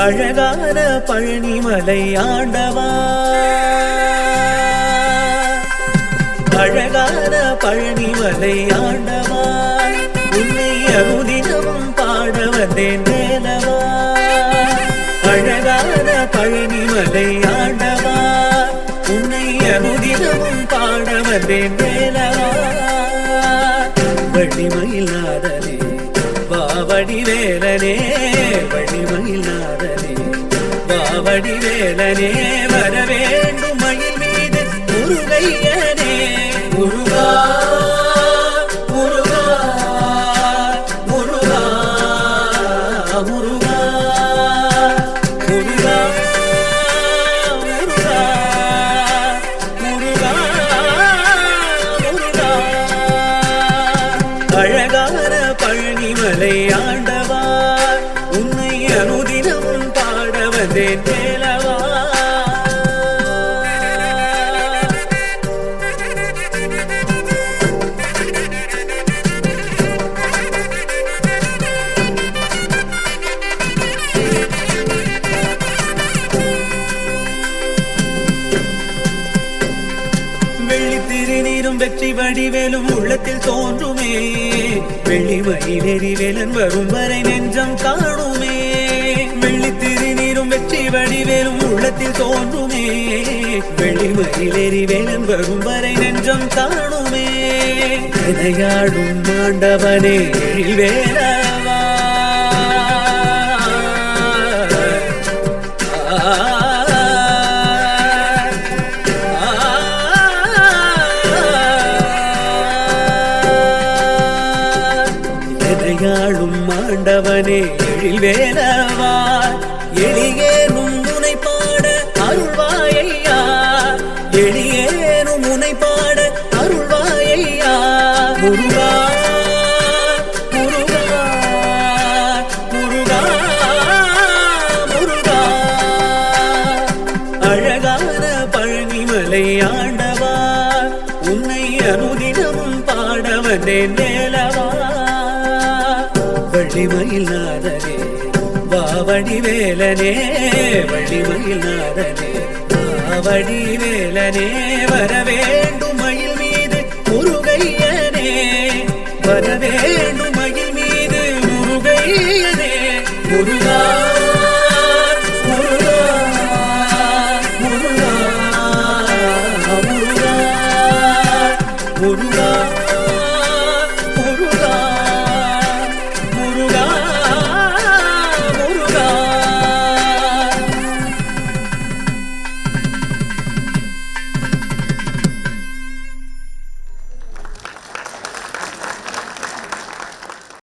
அழகான பழனிமலை ஆண்டவா, அழகான பழனிமலை ஆண்டவா, உன்னை அனுதினமும் பாட வந்தேன் வேலவா. அழகான பழனிமலை ஆண்டவா, உன்னை அனுதினமும் பாட வந்தேன் வேலவா. வள்ளிமயிலாதனே வாவடி வேலனே, வள்ளிமயிலாதனே வாவடி வேலனே, வர வேண்டும் மயில் மீது முருகையனே. முருகா முருகா முருகா முருகா முருகா முருகா முருகா முருகா. அழகான பழனிமலை ஆண்டவா, உன்னை அனுதினமும் பாட வந்தேன் வேலவா. வெள்ளி திருநீரும் வெற்றி வடிவேலும் உள்ளத்தில் தோன்றுமே, வெள்ளி மயிலேறி வேலன் வரும் வரை நெஞ்சம் காணுமே. வெள்ளி திருநீரும் வெற்றி வடிவேலும் உள்ளத்தில் தோன்றுமே, வெள்ளி மயிலேறி வேலன் வரும் வரை நெஞ்சம் காணுமே. எதையாடும் ஆண்டவனே வேலவா, எதையாளும் ஆண்டவனே எழில் வேலவா. எளியேனும் முனை பாட அருள்வாயையா, எளியேனும் முனை பாட அருள்வாயையா. முருகா முருகா முருகா முருகா. அழகான பழனிமலை ஆண்டவா, உன்னை அனுதினமும் பாட வந்தேன் வேலவா. வள்ளிமயிலாதனே வாவடி வேலனே, வள்ளிமயிலாதனே வாவடி வேலனே, வரவே